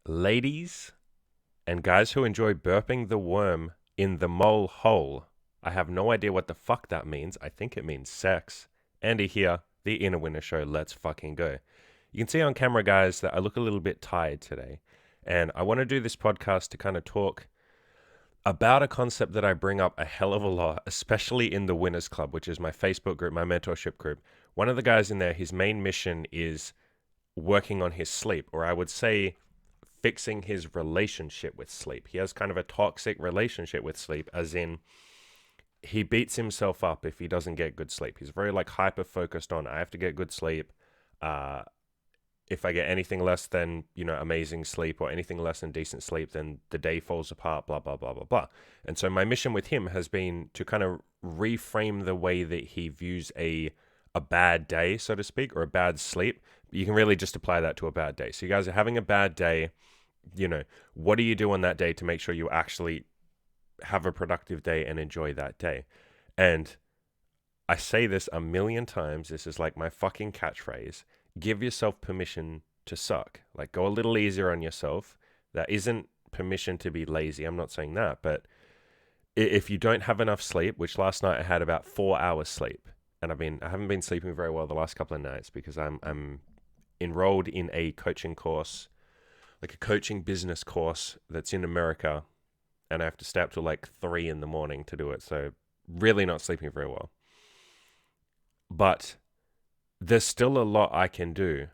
Ladies and guys who enjoy burping the worm in the mole hole. I have no idea what the fuck that means. I think it means sex. Andy here, the Inner Winner Show. Let's fucking go. You can see on camera, guys, that I look a little bit tired today. And I want to do this podcast to kind of talk about a concept that I bring up a hell of a lot, especially in the Winners Club, which is my Facebook group, my mentorship group. One of the guys in there, his main mission is working on his sleep, or I would say fixing his relationship with sleep. He has kind of a toxic relationship with sleep, as in he beats himself up if he doesn't get good sleep. He's very like hyper focused on, I have to get good sleep. If I get anything less than, amazing sleep or anything less than decent sleep, then the day falls apart, blah, blah, blah, blah, blah. And so my mission with him has been to kind of reframe the way that he views a bad day, so to speak, or a bad sleep. You can really just apply that to a bad day. So you guys are having a bad day, what do you do on that day to make sure you actually have a productive day and enjoy that day? And I say this a million times. This is like my fucking catchphrase. Give yourself permission to suck. Like, go a little easier on yourself. That isn't permission to be lazy. I'm not saying that. But if you don't have enough sleep, which last night I had about 4 hours sleep, and I haven't been sleeping very well the last couple of nights because I'm enrolled in a coaching course, like a coaching business course that's in America, and I have to stay up till like 3 in the morning to do it. So really not sleeping very well. But there's still a lot I can do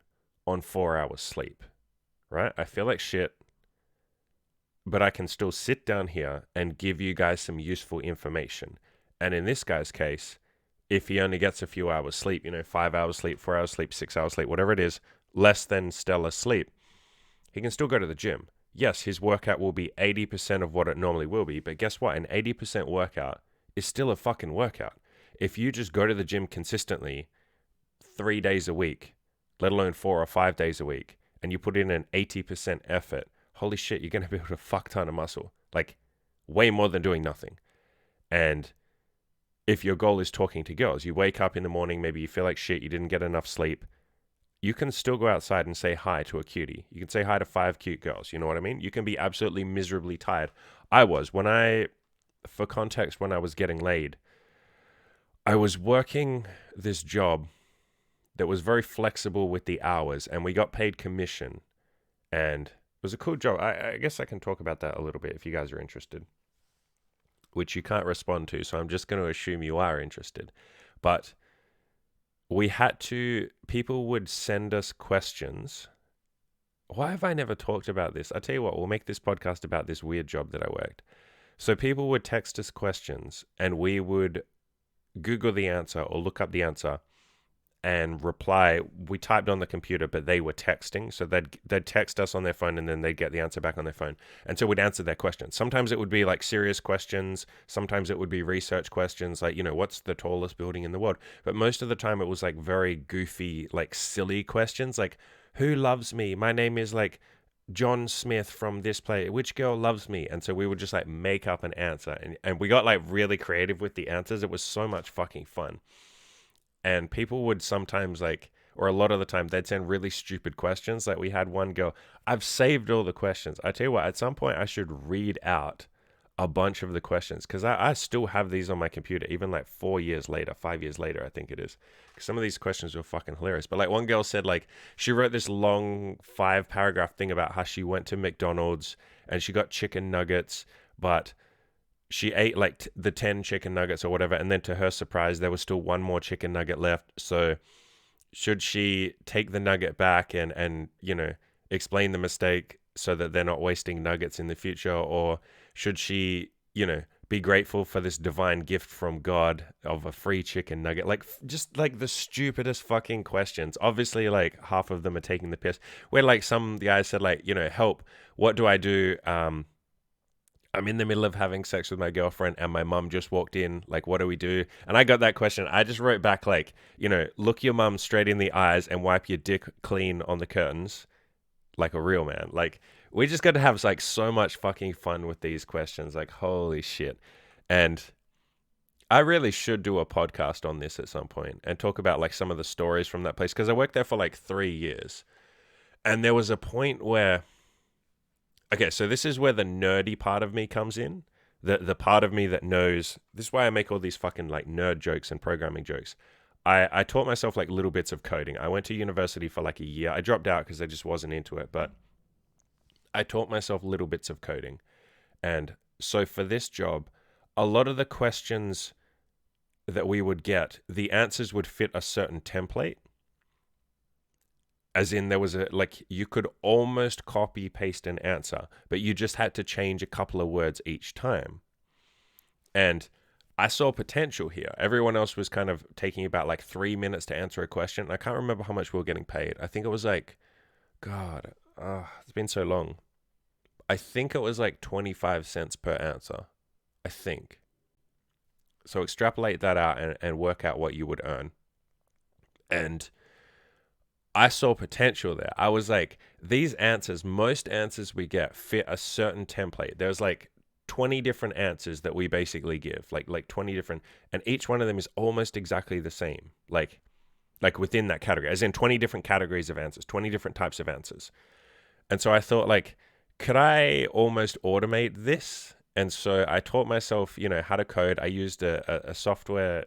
on 4 hours sleep, right? I feel like shit, but I can still sit down here and give you guys some useful information. And in this guy's case, if he only gets a few hours sleep, 5 hours sleep, 4 hours sleep, 6 hours sleep, whatever it is, less than stellar sleep, he can still go to the gym. Yes, his workout will be 80% of what it normally will be, but guess what? An 80% workout is still a fucking workout. If you just go to the gym consistently 3 days a week, let alone 4 or 5 days a week, and you put in an 80% effort, holy shit, you're going to build a fuck ton of muscle. Like, way more than doing nothing. And if your goal is talking to girls, you wake up in the morning, maybe you feel like shit, you didn't get enough sleep, you can still go outside and say hi to a cutie. You can say hi to 5 cute girls. You know what I mean? You can be absolutely miserably tired. I was. For context, when I was getting laid, I was working this job that was very flexible with the hours, and we got paid commission. And it was a cool job. I guess I can talk about that a little bit if you guys are interested, which you can't respond to, so I'm just going to assume you are interested. But people would send us questions. Why have I never talked about this? I tell you what, we'll make this podcast about this weird job that I worked. So people would text us questions, and we would Google the answer or look up the answer and reply. We typed on the computer, but they were texting. So they'd text us on their phone, and then they'd get the answer back on their phone. And so we'd answer their questions. Sometimes it would be like serious questions. Sometimes it would be research questions, like, what's the tallest building in the world? But most of the time it was like very goofy, like silly questions. Like, who loves me? My name is like John Smith from this play. Which girl loves me? And so we would just like make up an answer. And we got like really creative with the answers. It was so much fucking fun. And people would sometimes or a lot of the time, they'd send really stupid questions. Like we had one girl, I've saved all the questions. I tell you what, at some point I should read out a bunch of the questions, because I still have these on my computer, even like 5 years later, I think it is. Because some of these questions were fucking hilarious. But like one girl said, like, she wrote this long 5-paragraph thing about how she went to McDonald's and she got chicken nuggets, but she ate like the 10 chicken nuggets or whatever, and then to her surprise, there was still one more chicken nugget left. So should she take the nugget back and explain the mistake so that they're not wasting nuggets in the future? Or should she, be grateful for this divine gift from God of a free chicken nugget? Like, just like the stupidest fucking questions. Obviously, like half of them are taking the piss. Where like some guys said, like, help, what do I do? I'm in the middle of having sex with my girlfriend and my mum just walked in. Like, what do we do? And I got that question. I just wrote back like, look your mum straight in the eyes and wipe your dick clean on the curtains like a real man. Like, we just got to have like so much fucking fun with these questions. Like, holy shit. And I really should do a podcast on this at some point and talk about like some of the stories from that place, because I worked there for like 3 years. And there was a point where Okay, so this is where the nerdy part of me comes in. The part of me that knows, this is why I make all these fucking like nerd jokes and programming jokes. I taught myself like little bits of coding. I went to university for like a year. I dropped out because I just wasn't into it, but I taught myself little bits of coding. And so for this job, a lot of the questions that we would get, the answers would fit a certain template. As in, there was a, like, you could almost copy paste an answer, but you just had to change a couple of words each time. And I saw potential here. Everyone else was kind of taking about like 3 minutes to answer a question. I can't remember how much we were getting paid. I think it was like, God, it's been so long. I think it was like 25 cents per answer. I think. So extrapolate that out and work out what you would earn. And I saw potential there. I was like, these answers, most answers we get fit a certain template. There's like 20 different answers that we basically give, like 20 different, and each one of them is almost exactly the same. Like within that category, as in 20 different categories of answers, 20 different types of answers. And so I thought, like, could I almost automate this? And so I taught myself, how to code. I used a software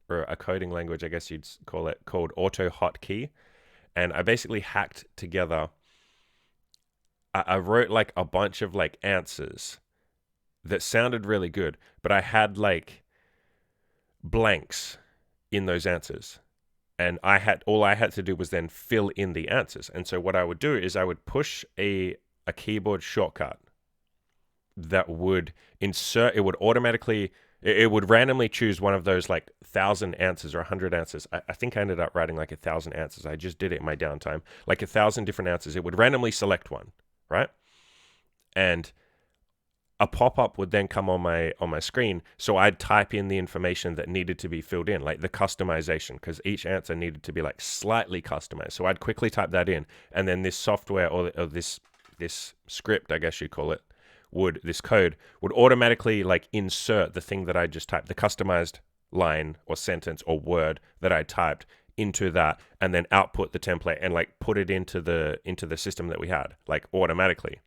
or a coding language, I guess you'd call it, called AutoHotkey. And I basically hacked together, I wrote like a bunch of like answers that sounded really good, but I had like blanks in those answers. And all I had to do was then fill in the answers. And so what I would do is I would push a keyboard shortcut that would insert, it would randomly choose one of those like 1,000 answers or 100 answers. I think I ended up writing like 1,000 answers. I just did it in my downtime, like 1,000 different answers. It would randomly select one, right? And a pop-up would then come on my screen, so I'd type in the information that needed to be filled in, like the customization, because each answer needed to be like slightly customized. So I'd quickly type that in, and then this software or this script, I guess you call it, this code would automatically like insert the thing that I just typed, the customized line or sentence or word that I typed into that, and then output the template and like put it into the system that we had, like automatically.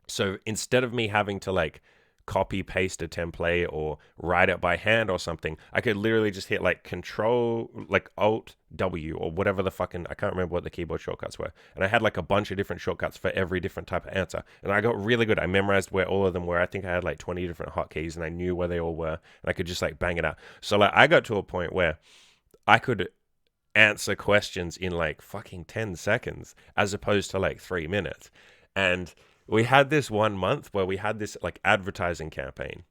So instead of me having to like copy paste a template or write it by hand or something, I could literally just hit like Control, like Alt W or whatever the fucking, I can't remember what the keyboard shortcuts were. And I had like a bunch of different shortcuts for every different type of answer. And I got really good. I memorized where all of them were. I think I had like 20 different hotkeys and I knew where they all were. And I could just like bang it out. So like I got to a point where I could answer questions in like fucking 10 seconds as opposed to like 3 minutes. And we had this 1 month where we had this like advertising campaign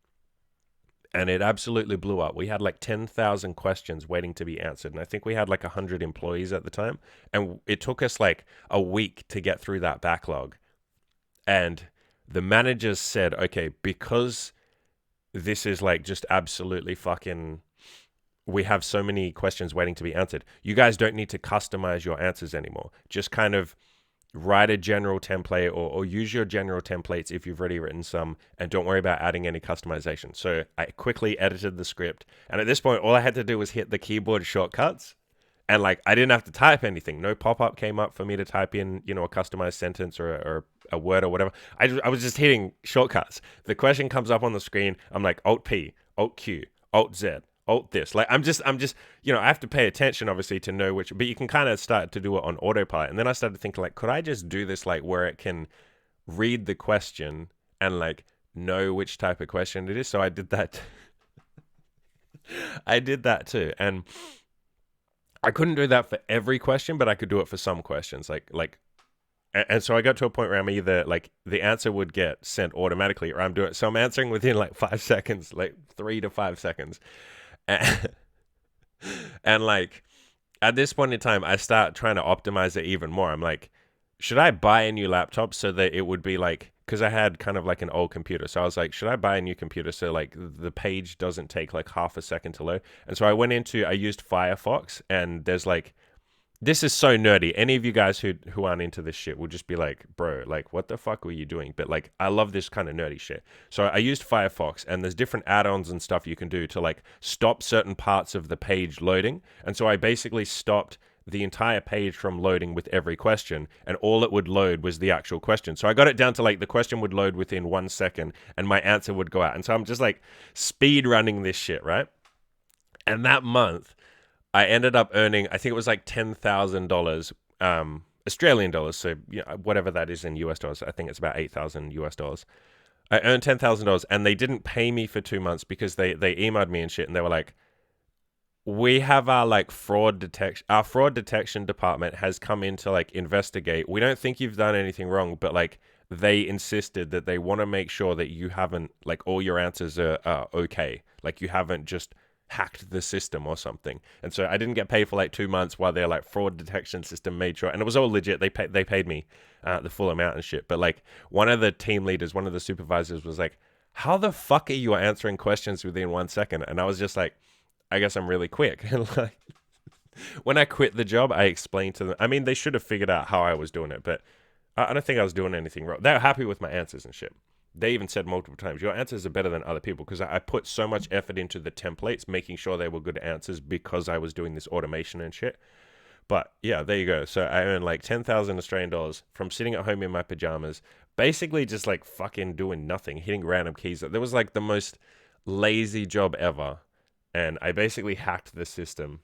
and it absolutely blew up. We had like 10,000 questions waiting to be answered. And I think we had like 100 employees at the time. And it took us like a week to get through that backlog. And the managers said, okay, because this is like just absolutely fucking, we have so many questions waiting to be answered. You guys don't need to customize your answers anymore. Just kind of write a general template or use your general templates if you've already written some, and don't worry about adding any customization. So I quickly edited the script, and at this point all I had to do was hit the keyboard shortcuts, and like I didn't have to type anything. No pop-up came up for me to type in a customized sentence or a word or whatever. I was just hitting shortcuts. The question comes up on the screen, I'm like Alt P, Alt Q, Alt Z, Alt this. Like I'm just I have to pay attention obviously to know which, but you can kind of start to do it on autopilot. And then I started thinking like, could I just do this like where it can read the question and like know which type of question it is? So I did that. I did that too. And I couldn't do that for every question, but I could do it for some questions. And so I got to a point where I'm either like the answer would get sent automatically or so I'm answering within like 5 seconds, like 3 to 5 seconds. And like at this point in time, I start trying to optimize it even more. I'm like, should I buy a new laptop so that it would be like, because I had kind of like an old computer. So I was like, should I buy a new computer so like the page doesn't take like half a second to load? And so I used Firefox, and there's like, this is so nerdy. Any of you guys who aren't into this shit will just be like, bro, like, what the fuck were you doing? But like, I love this kind of nerdy shit. So I used Firefox, and there's different add-ons and stuff you can do to like stop certain parts of the page loading. And so I basically stopped the entire page from loading with every question, and all it would load was the actual question. So I got it down to like the question would load within 1 second and my answer would go out. And so I'm just like speed running this shit, right? And that month, I ended up earning, I think it was like $10,000 Australian dollars. So whatever that is in US dollars, I think it's about 8,000 US dollars. I earned $10,000 and they didn't pay me for 2 months because they emailed me and shit and they were like, we have our like fraud detection department has come in to like investigate. We don't think you've done anything wrong, but like they insisted that they want to make sure that you haven't like all your answers are okay. Like you haven't just hacked the system or something. And so I didn't get paid for like 2 months while their like fraud detection system made sure, and it was all legit. They paid me the full amount and shit. But like one of the team leaders, one of the supervisors was like, how the fuck are you answering questions within 1 second? And I was just like, I guess I'm really quick. And like when I quit the job, I explained to them. I mean, they should have figured out how I was doing it, but I don't think I was doing anything wrong. They were happy with my answers and shit. They even said multiple times, your answers are better than other people, because I put so much effort into the templates, making sure they were good answers because I was doing this automation and shit. But yeah, there you go. So I earned like 10,000 Australian dollars from sitting at home in my pajamas, basically just like fucking doing nothing, hitting random keys. There was like the most lazy job ever. And I basically hacked the system.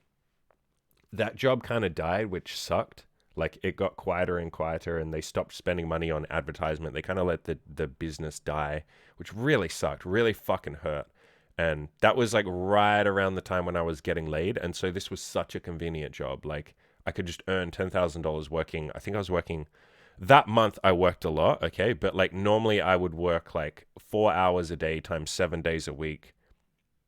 That job kind of died, which sucked. Like it got quieter and quieter and they stopped spending money on advertisement. They kind of let the business die, which really sucked, really fucking hurt. And that was like right around the time when I was getting laid. And so this was such a convenient job. Like I could just earn $10,000 working. I think I was working that month. I worked a lot. Okay. But like normally I would work like 4 hours a day times 7 days a week.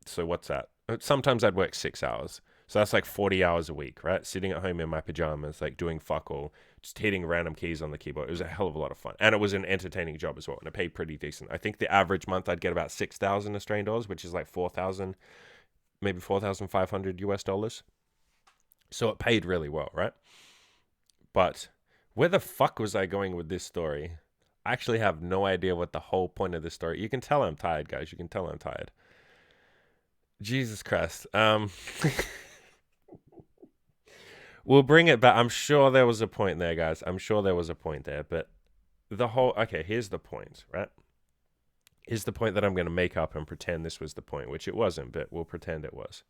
So what's that? Sometimes I'd work 6 hours. So that's like 40 hours a week, right? Sitting at home in my pajamas, like doing fuck all, just hitting random keys on the keyboard. It was a hell of a lot of fun. And it was an entertaining job as well. And it paid pretty decent. I think the average month I'd get about 6,000 Australian dollars, which is like 4,000, maybe 4,500 US dollars. So it paid really well, right? But where the fuck was I going with this story? I actually have no idea what the whole point of this story. You can tell I'm tired, guys. You can tell I'm tired. Jesus Christ. We'll bring it back. I'm sure there was a point there, guys. I'm sure there was a point there, but okay, here's the point, right? Here's the point that I'm going to make up and pretend this was the point, which it wasn't, but we'll pretend it was.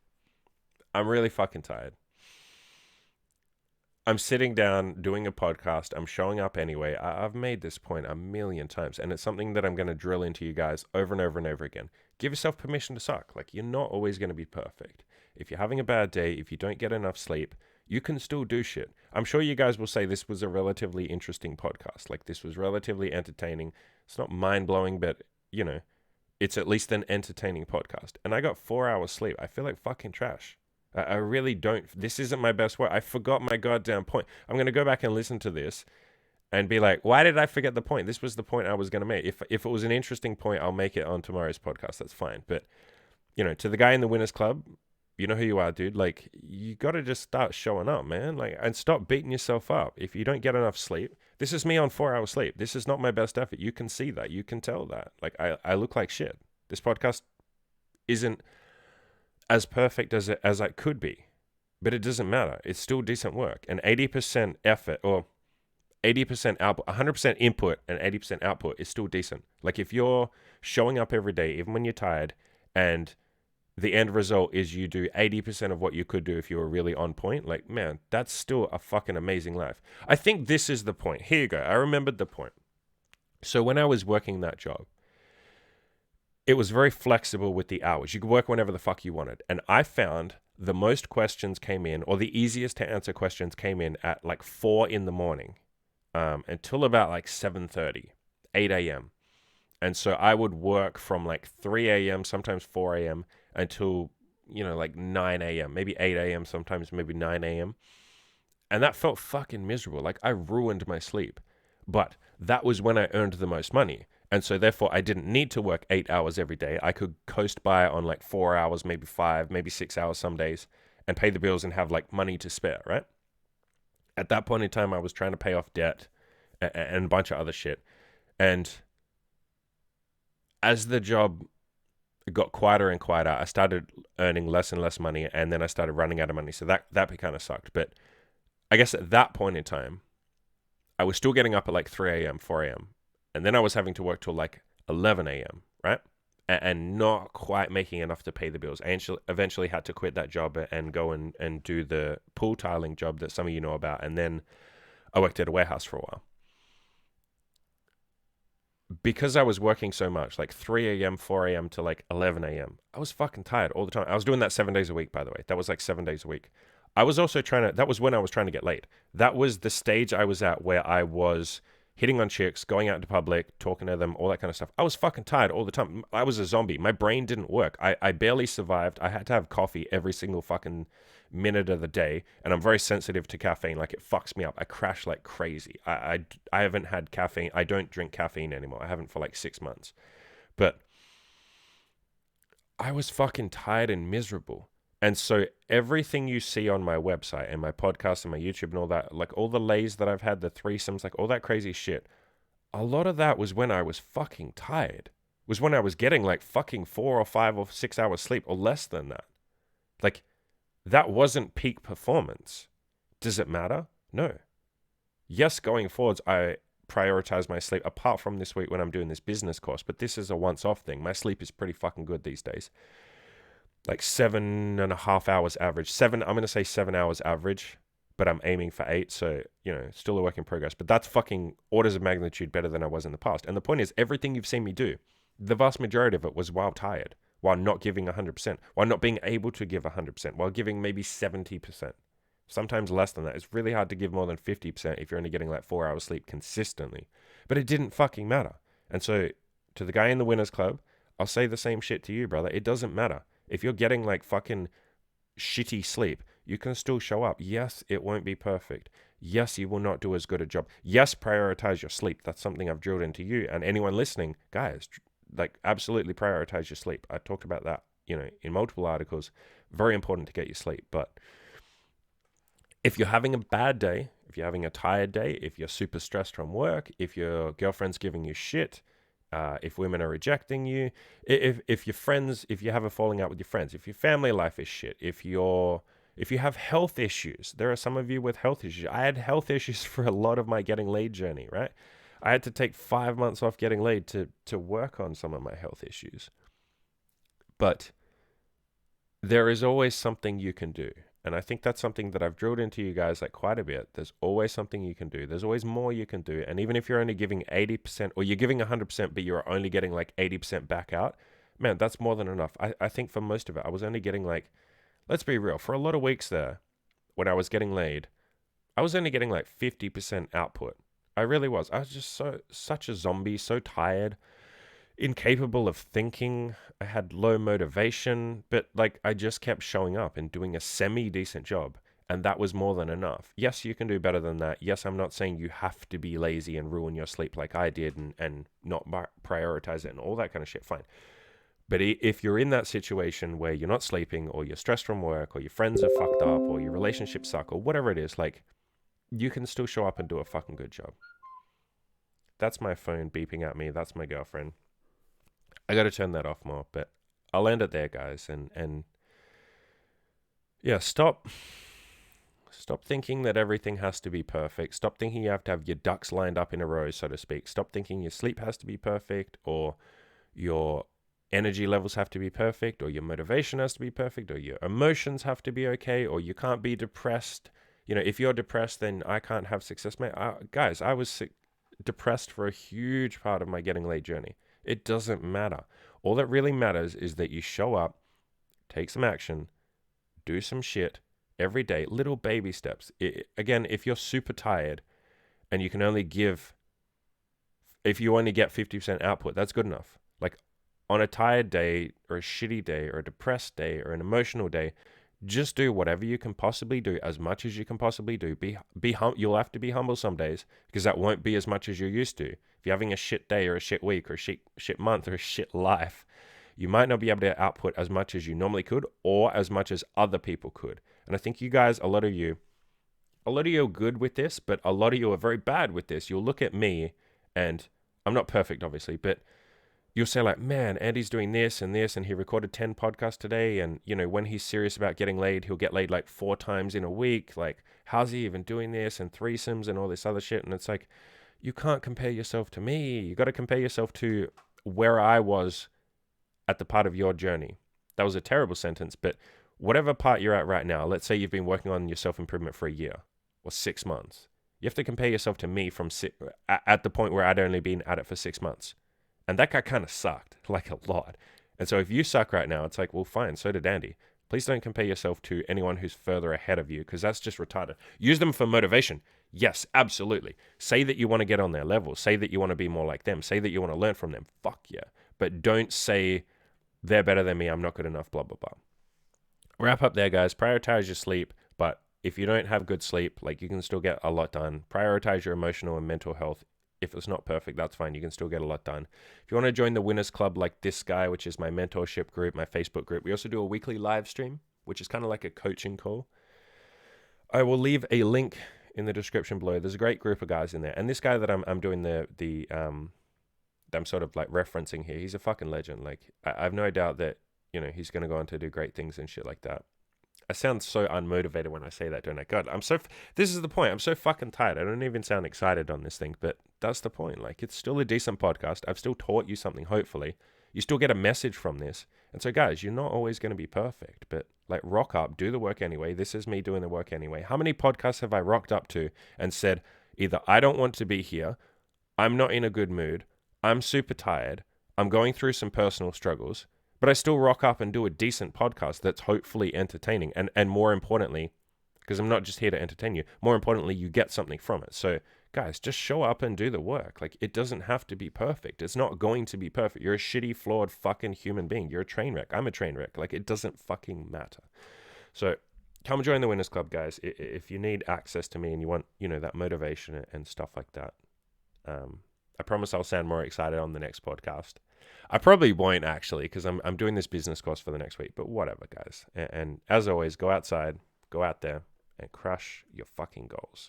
I'm really fucking tired. I'm sitting down doing a podcast. I'm showing up anyway. I've made this point a million times, and it's something that I'm going to drill into you guys over and over and over again. Give yourself permission to suck. Like, you're not always going to be perfect. If you're having a bad day, if you don't get enough sleep, you can still do shit. I'm sure you guys will say this was a relatively interesting podcast. Like, this was relatively entertaining. It's not mind-blowing, but, you know, it's at least an entertaining podcast. And I got 4 hours sleep. I feel like fucking trash. I really don't. This isn't my best work. I forgot my goddamn point. I'm going to go back and listen to this and be like, why did I forget the point? This was the point I was going to make. If it was an interesting point, I'll make it on tomorrow's podcast. That's fine. But, you know, to the guy in the Winners Club, you know who you are, dude. Like, you got to just start showing up, man. Like, and stop beating yourself up. If you don't get enough sleep, this is me on 4 hours sleep. This is not my best effort. You can see that. You can tell that. Like, I look like shit. This podcast isn't as perfect as it could be, but it doesn't matter. It's still decent work. And 80% effort or 80% output, 100% input and 80% output is still decent. Like, if you're showing up every day, even when you're tired, and the end result is you do 80% of what you could do if you were really on point, like, man, that's still a fucking amazing life. I think this is the point. Here you go. I remembered the point. So when I was working that job, it was very flexible with the hours. You could work whenever the fuck you wanted. And I found the most questions came in, or the easiest to answer questions came in at like 4 in the morning until about like 7:30, 8 a.m. And so I would work from like 3 a.m., sometimes 4 a.m. until, you know, like 9 a.m., maybe 8 a.m., sometimes maybe 9 a.m. And that felt fucking miserable. Like, I ruined my sleep. But that was when I earned the most money. And so therefore I didn't need to work 8 hours every day. I could coast by on like 4 hours, maybe 5, maybe 6 hours some days, and pay the bills and have like money to spare, right? At that point in time, I was trying to pay off debt and a bunch of other shit. And as the job got quieter and quieter, I started earning less and less money, and then I started running out of money. So that kind of sucked. But I guess at that point in time, I was still getting up at like 3 a.m., 4 a.m. And then I was having to work till like 11 a.m., right? And not quite making enough to pay the bills. I eventually had to quit that job and go and do the pool tiling job that some of you know about. And then I worked at a warehouse for a while. Because I was working so much, like 3 a.m., 4 a.m. to like 11 a.m., I was fucking tired all the time. I was doing that 7 days a week, by the way. That was like 7 days a week. I was also that was when I was trying to get laid. That was the stage I was at where I was hitting on chicks, going out into public, talking to them, all that kind of stuff. I was fucking tired all the time. I was a zombie. My brain didn't work. I barely survived. I had to have coffee every single fucking minute of the day, and I'm very sensitive to caffeine. Like, it fucks me up. I crash like crazy. I haven't had caffeine. I don't drink caffeine anymore. I haven't for like 6 months. But I was fucking tired and miserable. And so everything you see on my website and my podcast and my YouTube and all that, like all the lays that I've had, the threesomes, like all that crazy shit, a lot of that was when I was fucking tired. Was when I was getting like fucking 4 or 5 or 6 hours sleep or less than that. Like, that wasn't peak performance. Does it matter? No. Yes, going forwards, I prioritize my sleep apart from this week when I'm doing this business course, but this is a once-off thing. My sleep is pretty fucking good these days. Like 7.5 hours average. I'm going to say 7 hours average, but I'm aiming for 8. So, still a work in progress. But that's fucking orders of magnitude better than I was in the past. And the point is, everything you've seen me do, the vast majority of it was while tired, while not giving 100%, while not being able to give 100%, while giving maybe 70%. Sometimes less than that. It's really hard to give more than 50% if you're only getting like 4 hours sleep consistently. But it didn't fucking matter. And so, to the guy in the Winners Club, I'll say the same shit to you, brother. It doesn't matter. If you're getting like fucking shitty sleep, you can still show up. Yes, it won't be perfect. Yes, you will not do as good a job. Yes, prioritize your sleep. That's something I've drilled into you. And anyone listening, guys, like, absolutely prioritize your sleep. I talked about that, in multiple articles. Very important to get your sleep. But if you're having a bad day, if you're having a tired day, if you're super stressed from work, if your girlfriend's giving you shit, if women are rejecting you, if your friends, if you have a falling out with your friends, if your family life is shit, if you have health issues, there are some of you with health issues. I had health issues for a lot of my getting laid journey, right? I had to take 5 months off getting laid to work on some of my health issues. But there is always something you can do. And I think that's something that I've drilled into you guys like quite a bit. There's always something you can do. There's always more you can do. And even if you're only giving 80% or you're giving 100%, but you're only getting like 80% back out, man, that's more than enough. I think for most of it, I was only getting like, let's be real, for a lot of weeks there, when I was getting laid, I was only getting like 50% output. I really was. I was just such a zombie, so tired, incapable of thinking. I had low motivation, but like, I just kept showing up and doing a semi-decent job, and that was more than enough. Yes, you can do better than that. Yes, I'm not saying you have to be lazy and ruin your sleep like I did and not prioritize it and all that kind of shit. Fine. But if you're in that situation where you're not sleeping, or you're stressed from work, or your friends are fucked up, or your relationships suck, or whatever it is, like, you can still show up and do a fucking good job. That's my phone beeping at me. That's my girlfriend. I got to turn that off more, but I'll end it there, guys. And yeah, stop thinking that everything has to be perfect. Stop thinking you have to have your ducks lined up in a row, so to speak. Stop thinking your sleep has to be perfect, or your energy levels have to be perfect, or your motivation has to be perfect, or your emotions have to be okay, or you can't be depressed. If you're depressed, then I can't have success, mate. Guys, I was depressed for a huge part of my getting laid journey. It doesn't matter. All that really matters is that you show up, take some action, do some shit every day, little baby steps. Again, if you're super tired and you can only if you only get 50% output, that's good enough. Like, on a tired day or a shitty day or a depressed day or an emotional day, just do whatever you can possibly do, as much as you can possibly do. You'll have to be humble some days, because that won't be as much as you're used to. If you're having a shit day or a shit week or a shit month or a shit life, you might not be able to output as much as you normally could, or as much as other people could. And I think you guys, a lot of you are good with this, but a lot of you are very bad with this. You'll look at me, and I'm not perfect, obviously, but you'll say like, man, Andy's doing this and this, and he recorded 10 podcasts today. And, you know, when he's serious about getting laid, he'll get laid like 4 times in a week. Like, how's he even doing this, and threesomes and all this other shit? And it's like, you can't compare yourself to me. You got to compare yourself to where I was at the part of your journey. That was a terrible sentence, but whatever part you're at right now, let's say you've been working on your self-improvement for a year or 6 months. You have to compare yourself to me from at the point where I'd only been at it for 6 months. And that guy kind of sucked, like a lot. And so if you suck right now, it's like, well, fine, so did Andy. Please don't compare yourself to anyone who's further ahead of you, because that's just retarded. Use them for motivation. Yes, absolutely. Say that you want to get on their level. Say that you want to be more like them. Say that you want to learn from them. Fuck yeah. But don't say they're better than me, I'm not good enough, blah, blah, blah. Wrap up there, guys. Prioritize your sleep, but if you don't have good sleep, like, you can still get a lot done. Prioritize your emotional and mental health. If it's not perfect, that's fine. You can still get a lot done. If you want to join the Winners Club like this guy, which is my mentorship group, my Facebook group, we also do a weekly live stream, which is kind of like a coaching call. I will leave a link in the description below. There's a great group of guys in there. And this guy that I'm doing I'm sort of like referencing here, he's a fucking legend. Like, I've no doubt that, you know, he's going to go on to do great things and shit like that. I sound so unmotivated when I say that, don't I? God, this is the point. I'm so fucking tired. I don't even sound excited on this thing, but that's the point. Like, it's still a decent podcast. I've still taught you something, hopefully. You still get a message from this. And so, guys, you're not always going to be perfect, but like, rock up, do the work anyway. This is me doing the work anyway. How many podcasts have I rocked up to and said, either I don't want to be here, I'm not in a good mood, I'm super tired, I'm going through some personal struggles, but I still rock up and do a decent podcast that's hopefully entertaining. And more importantly, because I'm not just here to entertain you, more importantly, you get something from it. So, guys, just show up and do the work. Like, it doesn't have to be perfect. It's not going to be perfect. You're a shitty, flawed fucking human being. You're a train wreck. I'm a train wreck. Like, it doesn't fucking matter. So, come join the Winners Club, guys. If you need access to me and you want, you know, that motivation and stuff like that, I promise I'll sound more excited on the next podcast. I probably won't, actually, because I'm doing this business course for the next week. But whatever, guys. And as always, go outside, go out there, and crush your fucking goals.